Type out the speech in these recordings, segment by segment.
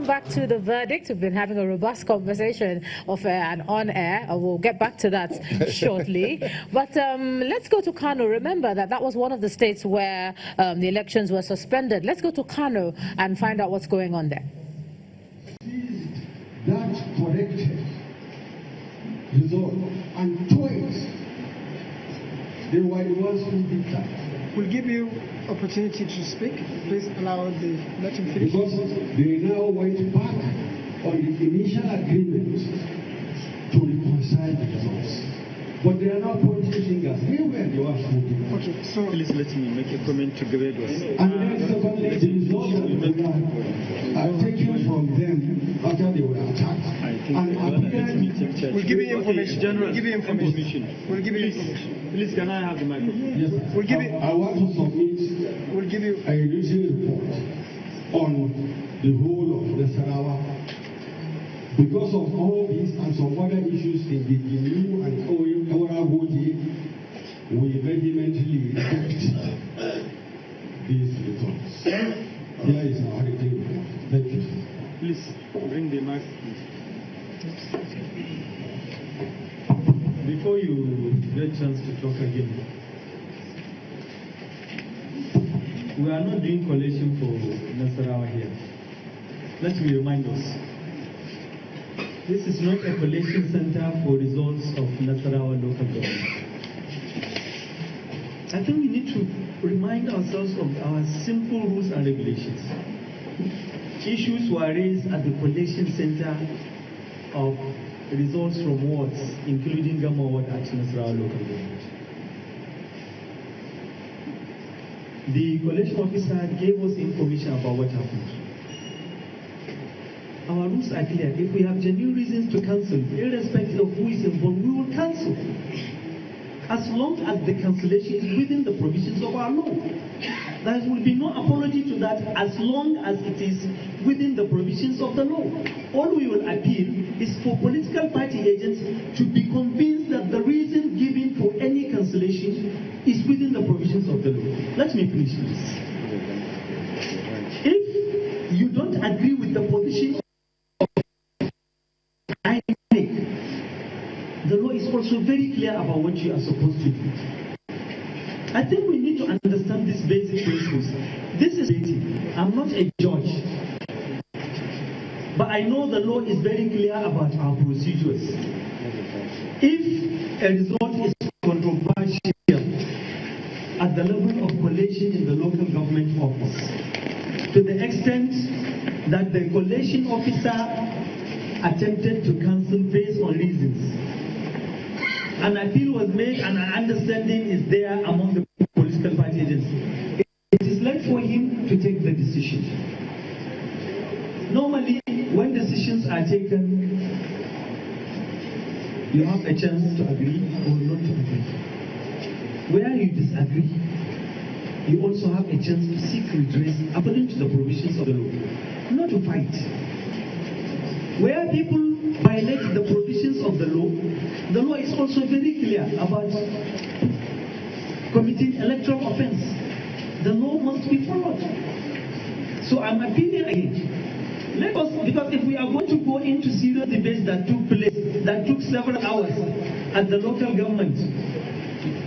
come back to the verdict. We've been having a robust conversation off air and on air. We'll get back to that shortly. But let's go to Kano. Remember that was one of the states where the elections were suspended. Let's go to Kano and find out what's going on there. That corrected result and toys. They were the ones who did that. We'll give you opportunity to speak. Please let him finish. Because they now went back on the initial agreement to reconcile the results. But they are now pointing fingers. They were the ones who did that. Okay, so please let me make a comment to Gregor. And then secondly, the results that we are taken from them after they were attacked. We'll give you information. General, we'll give you information. We'll give you information. Please, can I have the microphone? Yes, we'll give you. I want to submit we'll give you a recent report on the whole of Nasarawa. Because of all this and some other issues in the new and oral voting, we vehemently reject these results. Here is our written report. Thank you. Please bring the mic. Before you get a chance to talk again, we are not doing collation for Nasarawa here. Let me remind us. This is not a collation center for results of Nasarawa local government. I think we need to remind ourselves of our simple rules and regulations. Issues were raised at the collation center of results from wards, including Gama ward at Nasarawa local government. The collation officer gave us information about what happened. Our rules are clear. If we have genuine reasons to cancel, irrespective of who is involved, we will cancel. As long as the cancellation is within the provisions of our law. There will be no apology to that as long as it is within the provisions of the law. All we will appeal is for political party agents to be convinced that the reason given for any cancellation is within the provisions of the law. Let me finish this. If you don't agree with the position of INEC, the law is also very clear about what you are supposed to do. I think we need to understand these basic principles. This is I'm not a judge, but I know the law is very clear about our procedures. If a result is controversial at the level of collation in the local government office, to the extent that the collation officer attempted to cancel based on reasons, an appeal was made and an understanding is there among the political party agents, it is left for him to take the decision. Normally, when decisions are taken, you have a chance to agree or not to agree. Where you disagree, you also have a chance to seek redress according to the provisions of the law, not to fight. Where people violate the provisions of the law is also very clear about committing electoral offense. The law must be followed. So I'm appealing again. Because if we are going to go into serious debates that took place, that took several hours at the local government,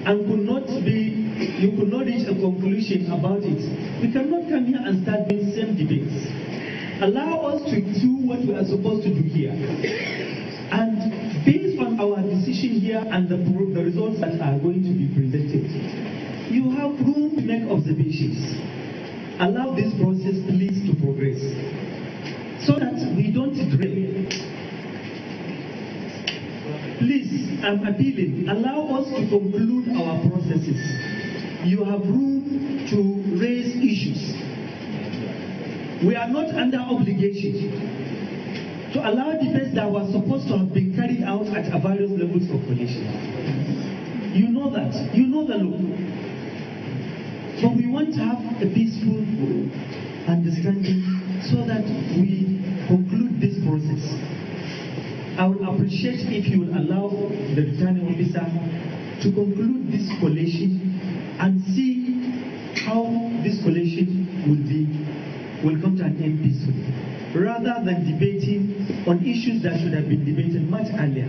and you could not reach a conclusion about it, we cannot come here and start doing the same debates. Allow us to do what we are supposed to do here. And based on our decision here and the results that are going to be presented, you have room to make observations. Allow this process, please, to progress, so that we don't derail. Please, I'm appealing, allow us to conclude our processes. You have room to raise issues. We are not under obligation to allow debates that were supposed to have been carried out at various levels of collation. You know that. You know the law. But we want to have a peaceful understanding so that we conclude this process. I would appreciate if you will allow the returning officer to conclude this collation and see how this collation will come to an end. end peacefully, rather than debating on issues that should have been debated much earlier.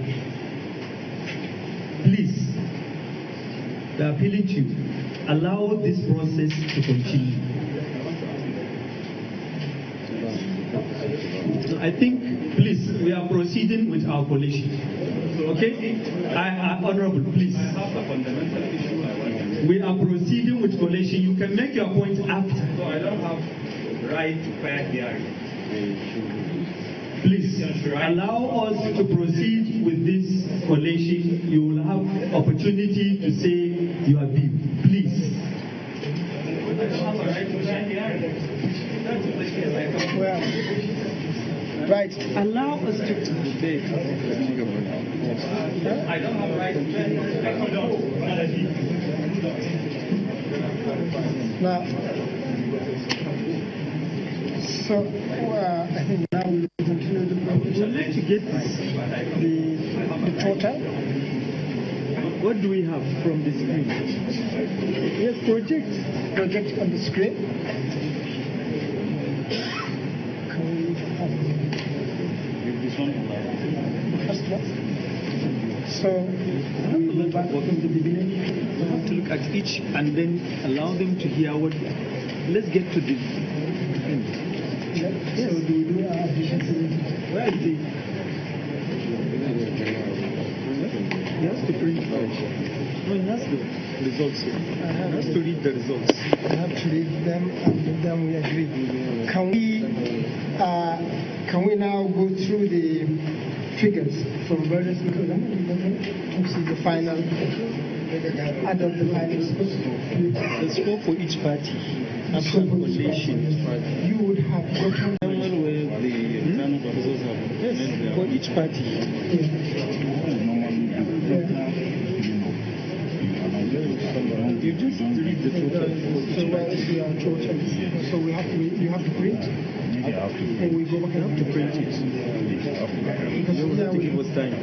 Please, we are appealing to you, allow this process to continue. I think, please, we are proceeding with our collation. Okay? Honorable, please. We are proceeding with collation. You can make your point after. So I don't have right to fair hearing. Please, allow us to proceed with this collation. You will have opportunity to say your view. Please. I don't have a right to fair hearing. Well, right. Allow us to debate. I don't have a right to fair hearing. Now, so I think now we will continue the program. Let's get The total. what do we have from the screen? Yes, project on the screen. Can we have the first one? So we will back from the beginning. We have to look at each and then allow them to hear what. Let's get to the end. Yeah. So do we do our addition to it? Where is the? He has to print first. No, he has the results. He has to read the results. I have to read them and then we agree. Can we now go through the figures from various to see the final, add up the final scores? The score for each party after collation. You would have gotten Yes, for each party. You just read the total. So where is your total? So you have to print? And we go back and have to print it. Because You have to give us time.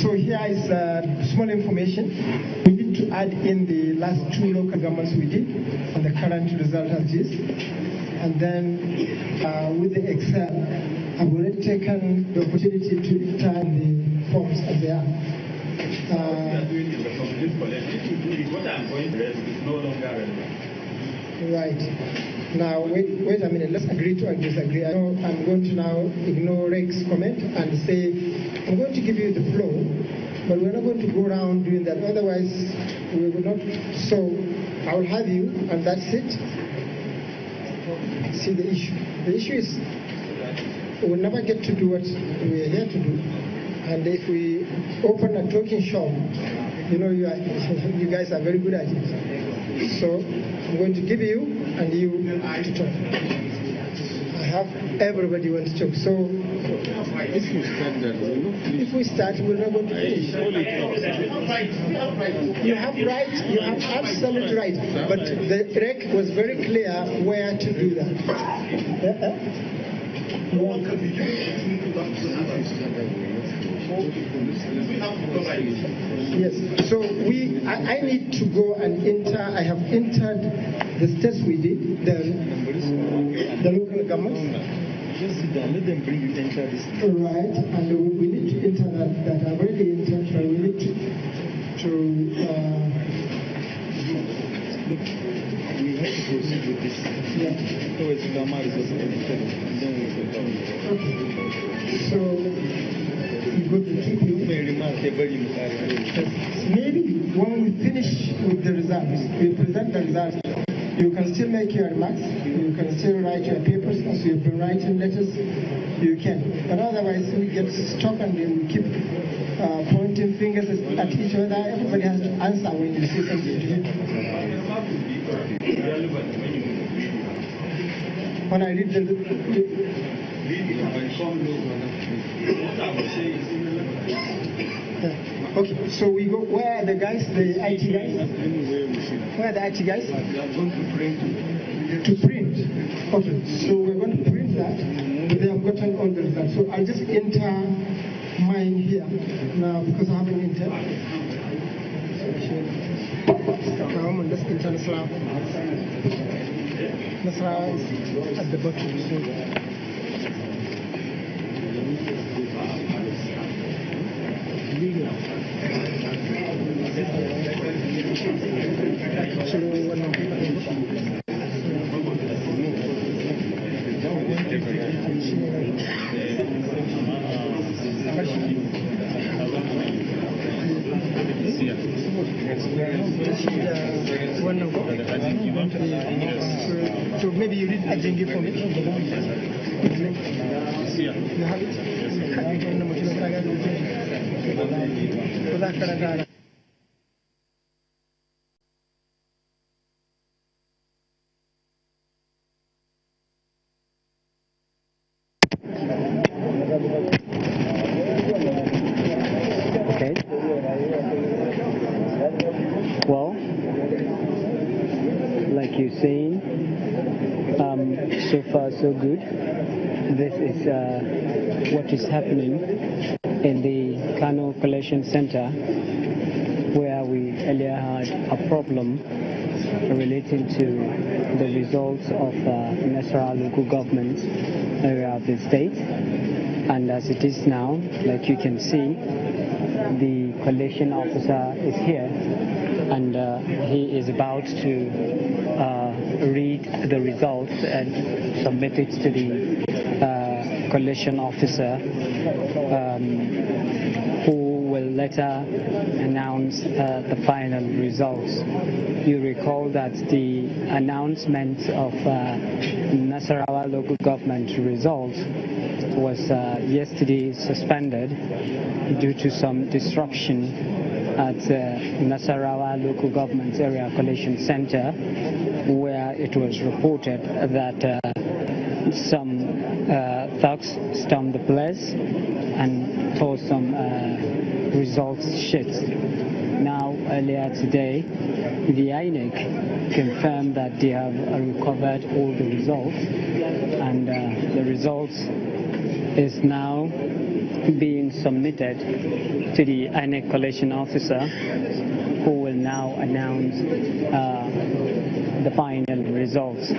So here is small information. We need to add in the last 2 local governments we did and the current result as is. And then with the Excel, I've already taken the opportunity to return the forms as they are. What I'm going to raise is no longer relevant. Right. Now, wait a minute. Let's agree to disagree. I know I'm going to now ignore Rick's comment and say, I'm going to give you the flow, but we're not going to go around doing that. Otherwise, we will not. So, I will have you, and that's it. See the issue. The issue is, we will never get to do what we are here to do. And if we open a talking shop, you know, you guys are very good at it. So I'm going to give you, and you to talk. I have everybody wants to talk. So if we start, we're not going to finish. You have right, you have absolute right. But the rec was very clear where to do that. Yes. So I need to go and enter. I have entered the steps we did, the local government. Just sit down, let them bring you enter this. Right, and we need to enter that I've already entered, but we need to we have to proceed with this. yeah. Otherwise, Gamma is also entered, and then we will come. Okay. So we go to keep you. Maybe when we finish with the results, we present the results, you can still make your remarks, you can still write your papers, as you've been writing letters, you can. But otherwise, we get stuck and we keep pointing fingers at each other. Everybody has to answer when you say something. When I read okay, so we go, where are the guys, the IT guys? Where are the IT guys? They are going to print to print. Okay, so we're going to print that. They have gotten all the results. So I'll just enter mine here now because I haven't entered. Now I'm on this international. Nasarawa is at the bottom. So. So maybe you read agenda for me. You have it? Okay. Well, like you're saying, so far so good. This is what is happening in the Kano Collation Center, where we earlier had a problem relating to the results of Nasarawa local government area of the state. And as it is now, like you can see, the collation officer is here, and he is about to read the results and submit it to the collation officer, who will later announce the final results. You recall that the announcement of Nasarawa local government results was yesterday suspended due to some disruption at Nasarawa local government area collation center, where it was reported that some thugs stormed the place and tore some results sheets. Now, earlier today, the INEC confirmed that they have recovered all the results, and the results is now being submitted to the INEC collation officer, who will now announce the final results.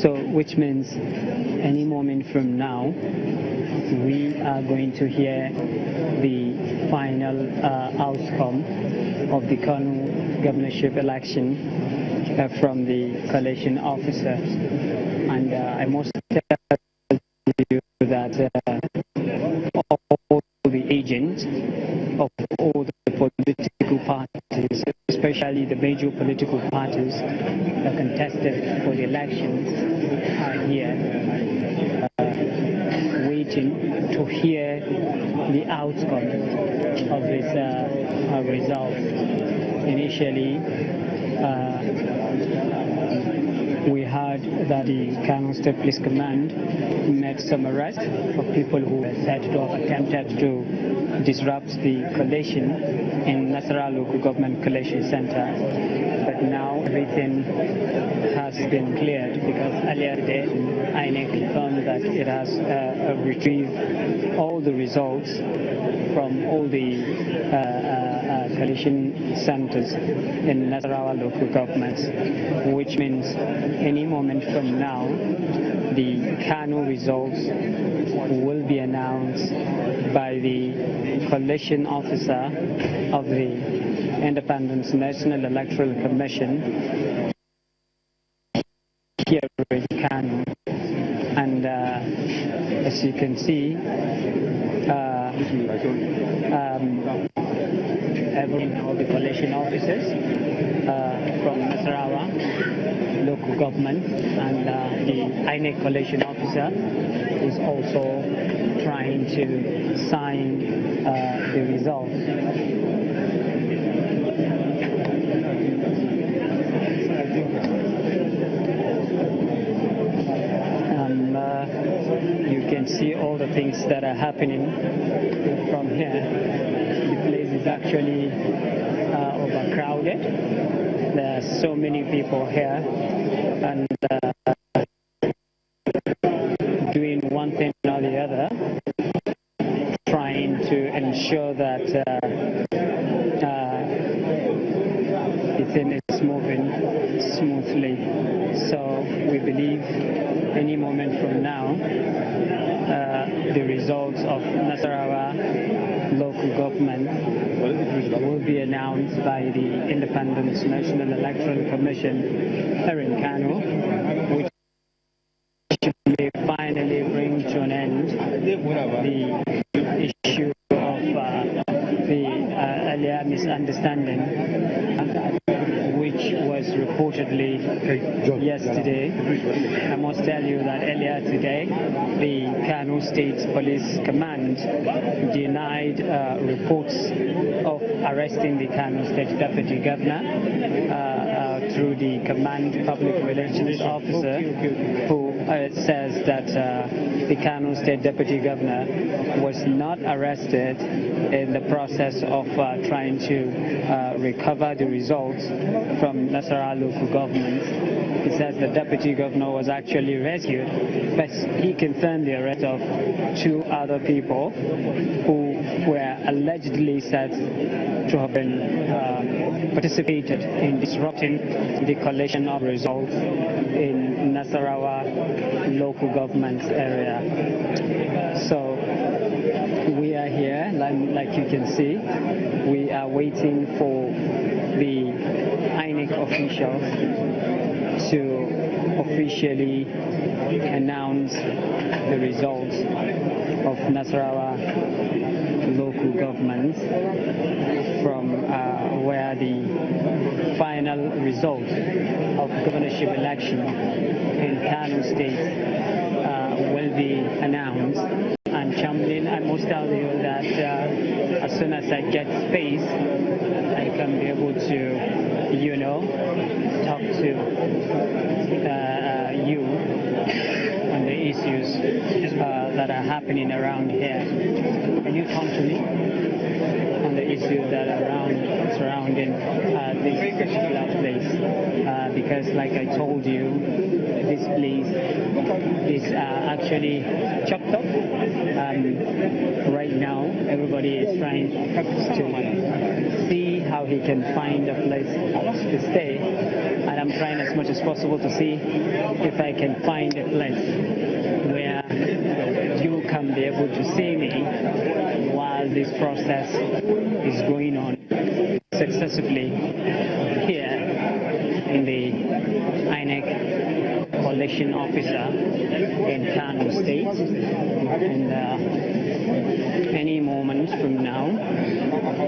So, which means any moment from now, we are going to hear the final outcome of the Kano governorship election from the collation officer. And I must tell you that all the agents of all the political parties, especially the major political parties that contested for the elections, are here waiting to hear the outcome of this result. Initially, we heard that the Kano State Police Command made some arrests of people who were said to have attempted to disrupt the collation in Nasarawa local government collation center. But now everything has been cleared, because earlier today INEC confirmed that it has retrieved all the results from all the collation centers in Nasarawa local governments, which means any moment from now the Kano results will be announced by the collation officer of the Independent National Electoral Commission here in Kano. And as you can see, all the collation officers from Nasarawa local government and the INEC collation officer is also trying to sign the results. You can see all the things that are happening from here. The place is actually overcrowded, there are so many people here and doing one thing or the other, trying to ensure that everything is moving smoothly. So we believe any moment from now, the results of Nasarawa local government will be announced by the Independent National Electoral Commission here in Kano, which may finally bring to an end the issue of the earlier misunderstanding, which was reportedly yesterday. I must tell you that earlier today, the Kano State Police Command denied reports of arresting the Kano State Deputy Governor through the Command Public Relations Officer, who says that the Kano State Deputy Governor was not arrested in the process of trying to recover the results from Nasarawa local government. He says the Deputy Governor was actually rescued, but he confirmed the arrest of 2 other people who were allegedly said to have been participated in disrupting the collation of results in Nasarawa local government area. So we are here, like you can see, we are waiting for the INEC officials to officially announce the results of Nasarawa local government, from where the final result of governorship election in Kano State will be announced. And Chamberlain, I must tell you that as soon as I get space, I can be able to, talk to you on the issues that are happening around here. Can you come to me on the issues that are surrounding this particular place? Because like I told you, this place is actually chopped up. Right now, everybody is trying to see how he can find a place to stay, and I'm trying as much as possible to see if I can find a place where you can be able to see me while this process is going on successfully here in the INEC Collation Officer in Kano State. And any moment from now,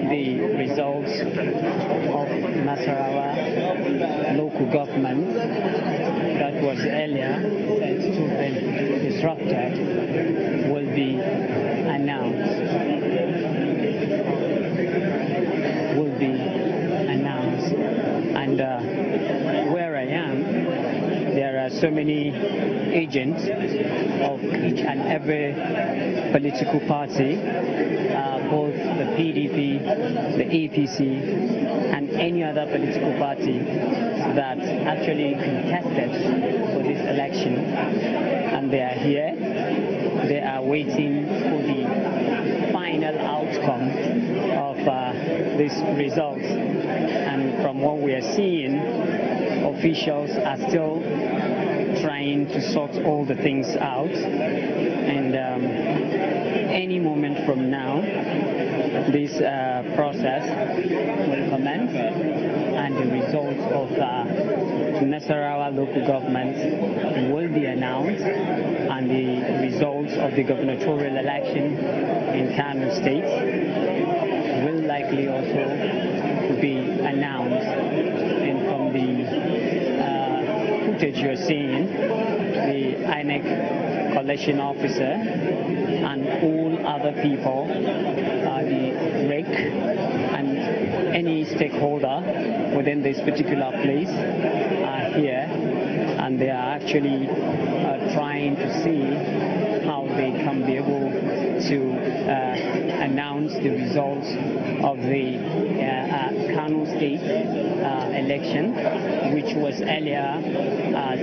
the results of Nasarawa local government that was earlier said to be disrupted will be announced. And where I am, there are so many agents of each and every political party, both the PDP, the APC, and any other political party that actually contested for this election. And they are here. They are waiting for the final outcome of this result. And from what we are seeing, officials are still trying to sort all the things out. And any moment from now, this process will commence, and the results of Nasarawa local government will be announced, and the results of the gubernatorial election in Kano State will likely also be announced. And from the footage you're seeing, the INEC Collation Officer and all other people, the REC and any stakeholder within this particular place are here, and they are actually trying to see how they can be able to announce the results of the Kano State election, which was earlier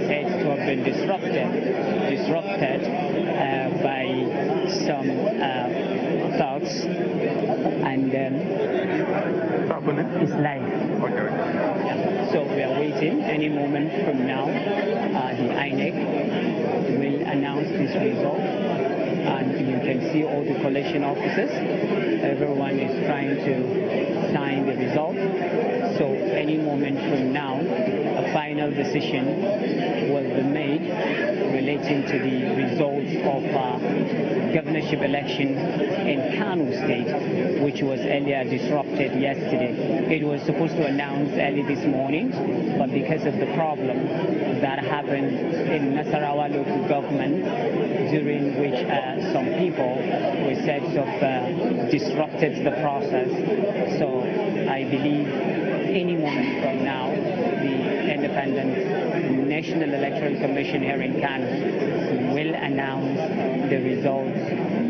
said to have been disrupted by some thugs, and it's live. Yeah. So we are waiting. Any moment from now, the INEC will announce this result, and you can see all the collation officers. Everyone is trying to sign the result. So any moment from now, a final decision will be made relating to the results of governorship election in Kano State, which was earlier disrupted yesterday. It was supposed to announce early this morning, but because of the problem that happened in Nasarawa local government, during which some people were said to have disrupted the process. So I believe any moment from now, the Independent National Electoral Commission here in Kano will announce the results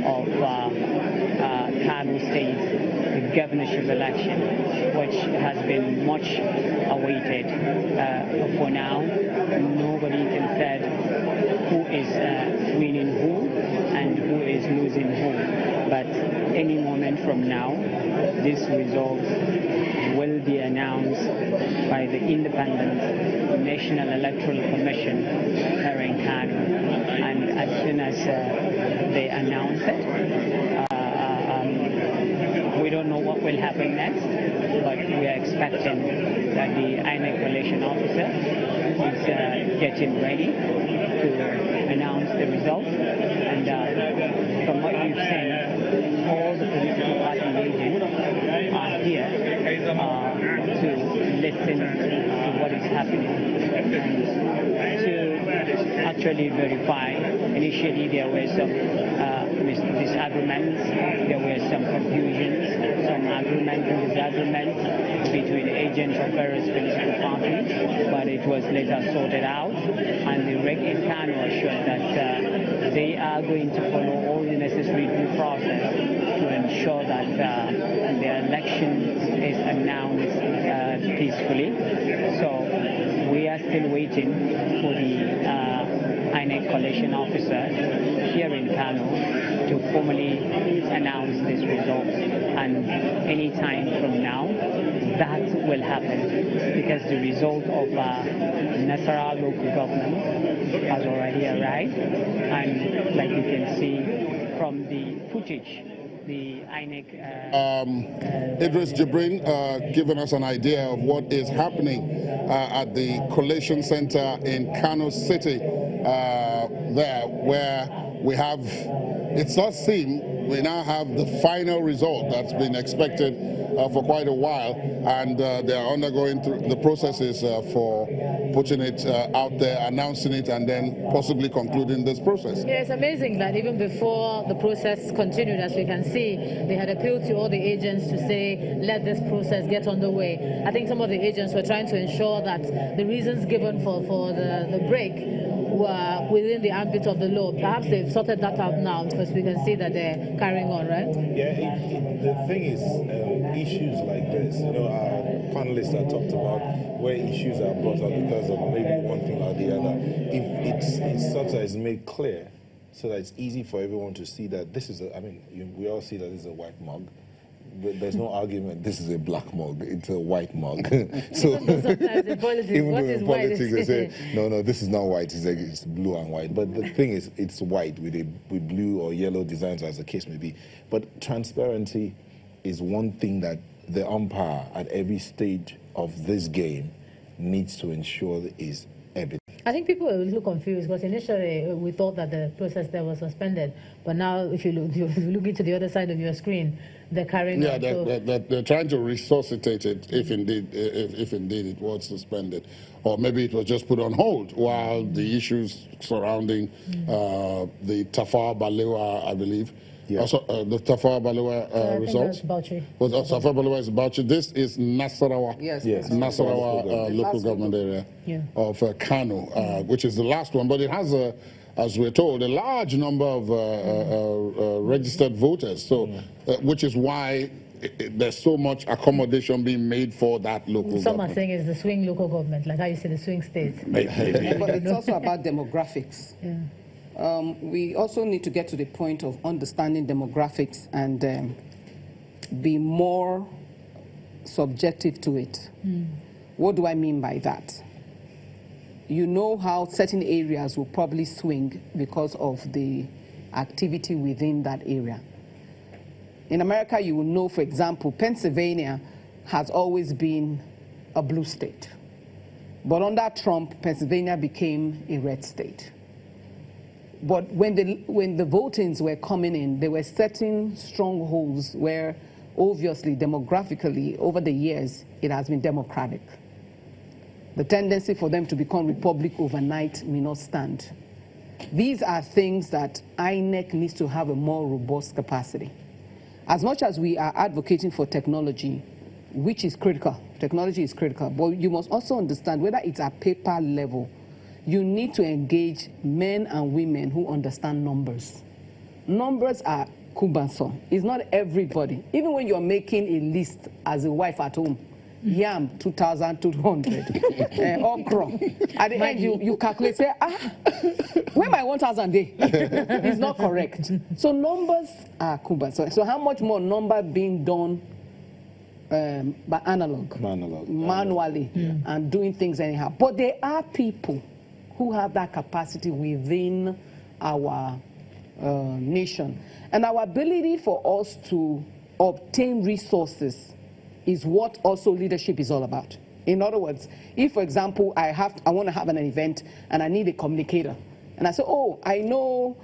of Kano State's governorship election, which has been much awaited. For now, nobody can say who is winning who and who is losing who. But any moment from now, this result will be announced by the Independent National Electoral Commission here in Kano. And as soon as they announce it, we don't know what will happen next, but we are expecting that the INEC Collation officer is getting ready to announce the results. And from what we've seen, all the political party agents are here to listen to what is happening and to actually verify. Initially, there were some disagreements, there were some confusions, some agreements and disagreements between agents of various political parties, but it was later sorted out, and the REC in Kano assured that they are going to follow all the necessary due process to ensure that the election is announced peacefully. So we are still waiting for the INEC Collation officer here in Kano to formally announce this result. And any time from now, that will happen, because the result of Nasarawa local government has already arrived. And like you can see from the footage, the INEC... Idris Jibrin giving us an idea of what is happening at the Collation Center in Kano City, there where we have, it does seem, we now have the final result that's been expected for quite a while, and they are undergoing through the processes for putting it out there, announcing it, and then possibly concluding this process. Yeah, it's amazing that even before the process continued, as we can see, they had appealed to all the agents to say, let this process get underway. I think some of the agents were trying to ensure that the reasons given for the break were within the ambit of the law. Perhaps they've sorted that out now, because we can see that they're carrying on, right? Yeah, the thing is, issues like this, our panelists have talked about where issues are brought up because of maybe one thing or the other. If it's such that it's made clear, so that it's easy for everyone to see that this is we all see that this is a white mug. There's no argument. This is a black mug. It's a white mug. So sometimes in politics, even what though is in white? politics they say no, this is not white. It's blue and white. But the thing is, it's white with blue or yellow designs, as the case may be. But transparency is one thing that the umpire at every stage of this game needs to ensure is evident. I think people are a little confused, because initially we thought that the process there was suspended, but now if you look into the other side of your screen, they're carrying on. Yeah, they're trying to resuscitate it if indeed it was suspended, or maybe it was just put on hold while the issues surrounding the Tafawa Balewa, I believe. Yeah. Also, the Tafawa Balewa results. Tafawa Balewa is Bauchi. This is Nasarawa. Yes. Nasarawa local government area of Kano, which is the last one, but it has a as we're told, a large number of registered voters. So, which is why there's so much accommodation being made for that local Some government. are saying it's the swing local government, like how you say the swing states. But it's also about demographics. Yeah. We also need to get to the point of understanding demographics and be more subjective to it. What do I mean by that? You know how certain areas will probably swing because of the activity within that area. In America, you will know, for example, Pennsylvania has always been a blue state. But under Trump, Pennsylvania became a red state. But when the votings were coming in, there were certain strongholds where, obviously, demographically, over the years, it has been democratic. The tendency for them to become republic overnight may not stand. These are things that INEC needs to have a more robust capacity. As much as we are advocating for technology, which is critical, technology is critical, but you must also understand whether it's at paper level, you need to engage men and women who understand numbers. Numbers are cumbersome. It's not everybody. Even when you're making a list as a wife at home, yam 2,200, okra. At the end, you calculate, say, where my 1,000 day? It's not correct. So numbers are cumbersome. So how much more number being done by manually, and doing things anyhow. But there are people who have that capacity within our nation. And our ability for us to obtain resources is what also leadership is all about. In other words, if, for example, I want to have an event and I need a communicator, and I say, oh, I know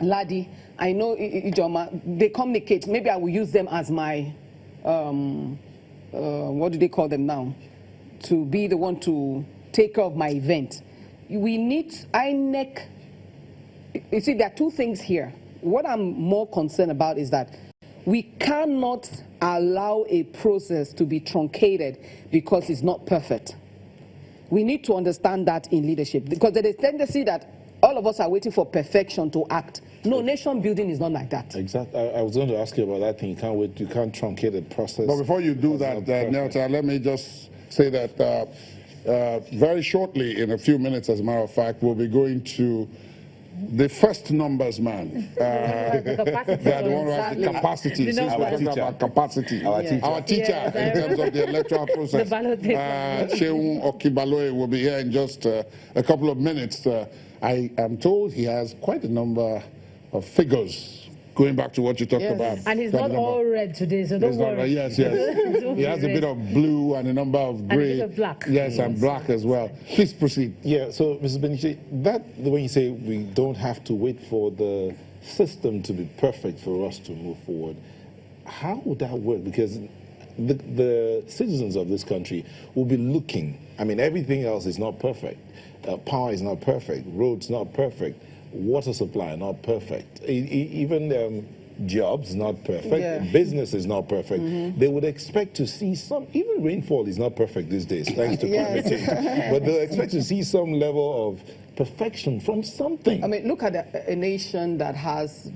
Ladi, I know Ijoma, they communicate. Maybe I will use them as my, what do they call them now? To be the one to take care of my event. We need INEC. You see, there are two things here. What I'm more concerned about is that we cannot allow a process to be truncated because it's not perfect. We need to understand that in leadership, because there is a tendency that all of us are waiting for perfection to act. No, nation building is not like that. Exactly. I was going to ask you about that thing. You can't truncate the process. But before you do that, Nelta, let me just say that very shortly, in a few minutes, as a matter of fact, we'll be going to the first numbers man. The one who has the capacity. Since we're talking about capacity. Our teacher in terms of the electoral process. Sheung Okibaloe will be here in just a couple of minutes. I am told he has quite a number of figures. Going back to what you talked about. And he's not all red today, so don't worry. Yes. He has a bit of blue and a number of gray. And a bit of black. Yes, and black as well. Please proceed. Yeah, so Mrs. Beniche, the way you say we don't have to wait for the system to be perfect for us to move forward, how would that work? Because the citizens of this country will be looking. I mean, everything else is not perfect. Power is not perfect. Roads not perfect. Water supply not perfect. Even jobs not perfect. Business is not perfect. They would expect to see even rainfall is not perfect these days, thanks to climate change. But they'll expect to see some level of perfection from something. I mean, look at a nation that has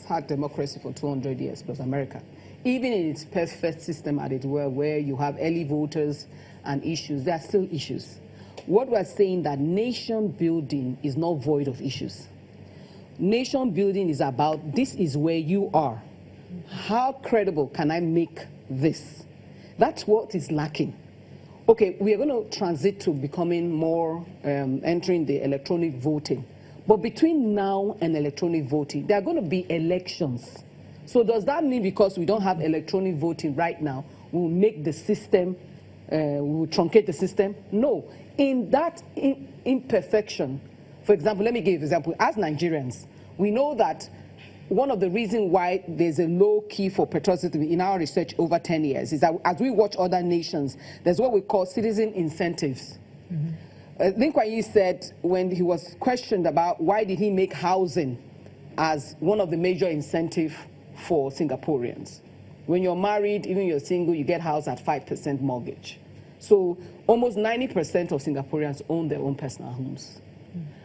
had democracy for 200 years, plus America. Even in its perfect system, as it were, where you have early voters and issues, there are still issues. What we're saying that nation building is not void of issues. Nation building is about, this is where you are. How credible can I make this? That's what is lacking. Okay, we are going to transit to becoming more, entering the electronic voting. But between now and electronic voting, there are going to be elections. So does that mean because we don't have electronic voting right now, we'll make the system, we'll truncate the system? No. In that imperfection, for example, let me give you an example. As Nigerians, we know that one of the reasons why there's a low key for patriotism in our research over 10 years is that as we watch other nations, there's what we call citizen incentives. Lee Kuan Yew said when he was questioned about why did he make housing as one of the major incentives for Singaporeans. When you're married, even you're single, you get house at 5% mortgage. So almost 90% of Singaporeans own their own personal homes.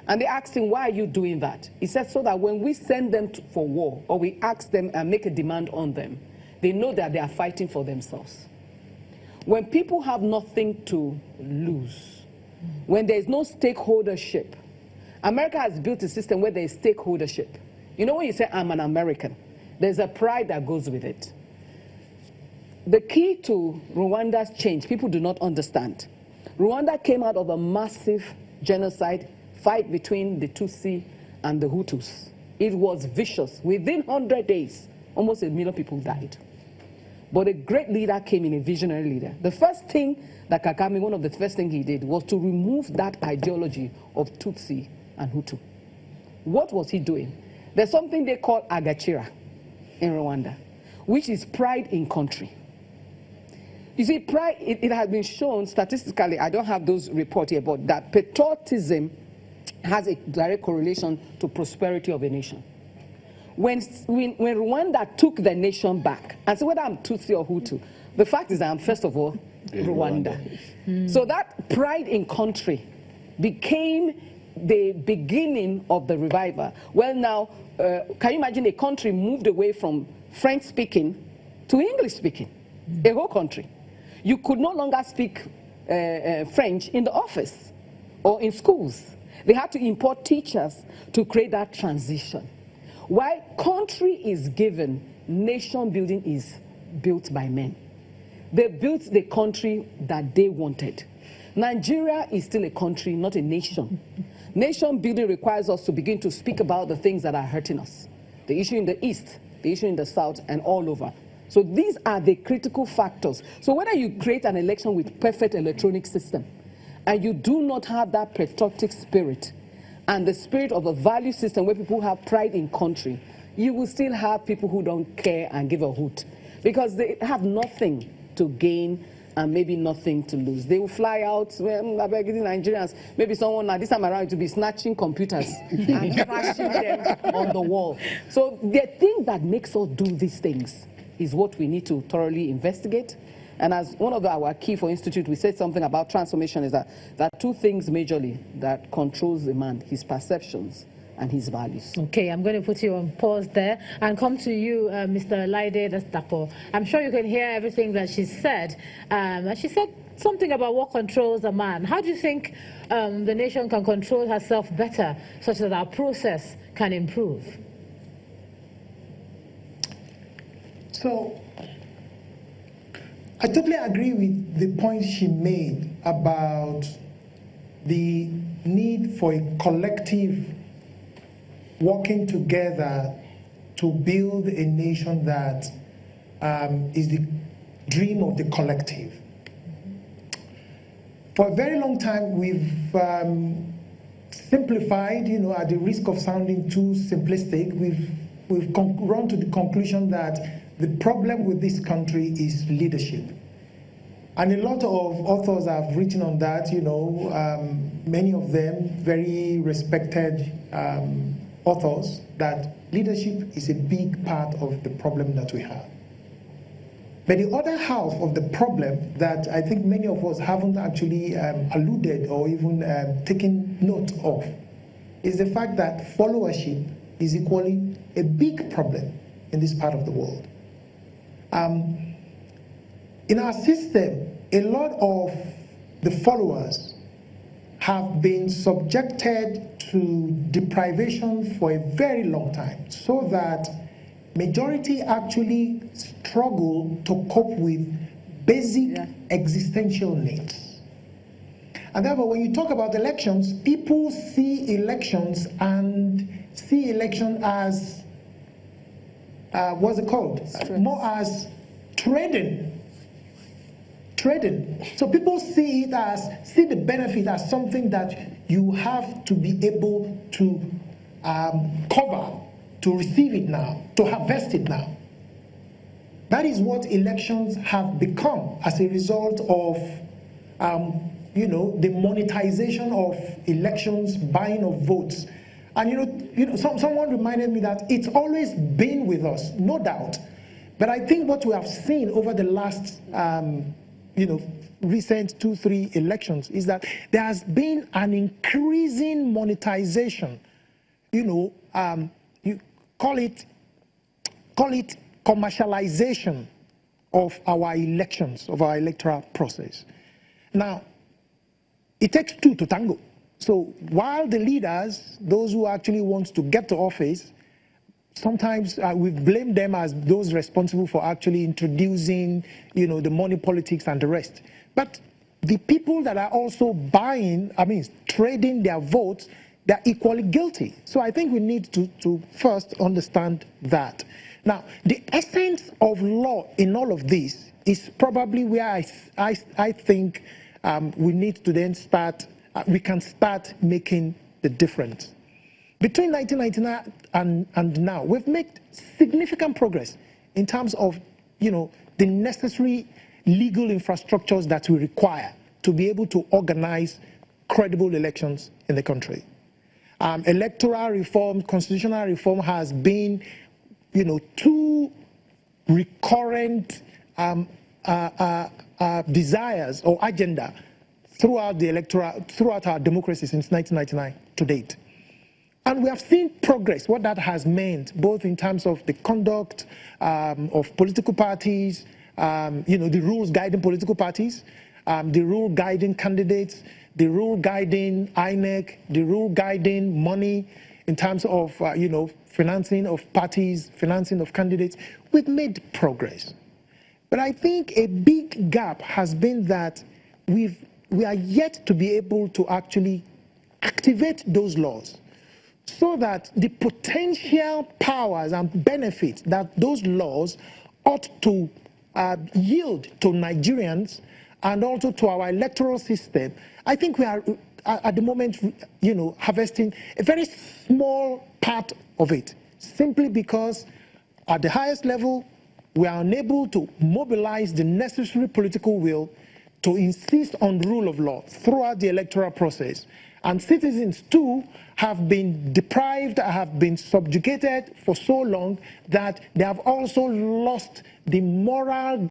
And they asked him, why are you doing that? He said, so that when we send them for war, or we ask them and make a demand on them, they know that they are fighting for themselves. When people have nothing to lose, when there is no stakeholdership, America has built a system where there is stakeholdership. You know, when you say, I'm an American, there's a pride that goes with it. The key to Rwanda's change, people do not understand. Rwanda came out of a massive genocide fight between the Tutsi and the Hutus. It was vicious. Within 100 days, almost 1 million people died. But a great leader came in, a visionary leader. The first thing that Kagame, one of the first things he did was to remove that ideology of Tutsi and Hutu. What was he doing? There's something they call Agachira in Rwanda, which is pride in country. You see, pride, it has been shown statistically, I don't have those reports here, but that patriotism has a direct correlation to prosperity of a nation. When Rwanda took the nation back, and so whether I'm Tutsi or Hutu, the fact is that I'm first of all Rwanda. So that pride in country became the beginning of the revival. Well now, can you imagine a country moved away from French speaking to English speaking? A whole country. You could no longer speak French in the office or in schools. They had to import teachers to create that transition. While country is given, nation building is built by men. They built the country that they wanted. Nigeria is still a country, not a nation. Nation building requires us to begin to speak about the things that are hurting us. The issue in the East, the issue in the South, and all over. So these are the critical factors. So whether you create an election with perfect electronic system, and you do not have that patriotic spirit and the spirit of a value system where people have pride in country, you will still have people who don't care and give a hoot because they have nothing to gain and maybe nothing to lose. They will fly out, well, I'm begging Nigerians, maybe someone now this time around to be snatching computers and crashing them on the wall. So the thing that makes us do these things is what we need to thoroughly investigate. And as one of our key for Institute, we said something about transformation is that there are two things majorly that controls a man, his perceptions and his values. Okay, I'm going to put you on pause there and come to you, Mr. Laide Dastapo. I'm sure you can hear everything that she said. She said something about what controls a man. How do you think the nation can control herself better such that our process can improve? So, I totally agree with the point she made about the need for a collective working together to build a nation that is the dream of the collective. For a very long time, we've simplified, at the risk of sounding too simplistic, we've run to the conclusion that the problem with this country is leadership. And a lot of authors have written on that, many of them very respected authors, that leadership is a big part of the problem that we have. But the other half of the problem that I think many of us haven't actually alluded or even taken note of is the fact that followership is equally a big problem in this part of the world. In our system, a lot of the followers have been subjected to deprivation for a very long time, so that majority actually struggle to cope with basic existential needs. And therefore, when you talk about elections, people see elections as what's it called? More as trading. So people see the benefit as something that you have to be able to cover, to receive it now, to harvest it now. That is what elections have become as a result of, the monetization of elections, buying of votes. And someone reminded me that it's always been with us, no doubt. But I think what we have seen over the last, recent 2-3 elections is that there has been an increasing monetization. You call it commercialization of our elections, of our electoral process. Now, it takes two to tango. So while the leaders, those who actually want to get to office, sometimes we blame them as those responsible for actually introducing, the money politics and the rest. But the people that are also buying, trading their votes, they're equally guilty. So I think we need to first understand that. Now, the essence of law in all of this is probably where I think we need to then start, we can start making the difference. Between 1999 and now, we've made significant progress in terms of, the necessary legal infrastructures that we require to be able to organize credible elections in the country. Electoral reform, constitutional reform has been, two recurrent desires or agenda throughout our democracy since 1999 to date. And we have seen progress, what that has meant, both in terms of the conduct of political parties, the rules guiding political parties, the rule guiding candidates, the rule guiding INEC, the rule guiding money in terms of, financing of parties, financing of candidates. We've made progress. But I think a big gap has been that we are yet to be able to actually activate those laws so that the potential powers and benefits that those laws ought to yield to Nigerians and also to our electoral system. I think we are at the moment, harvesting a very small part of it, simply because at the highest level, we are unable to mobilize the necessary political will to insist on rule of law throughout the electoral process. And citizens too have been deprived, have been subjugated for so long that they have also lost the moral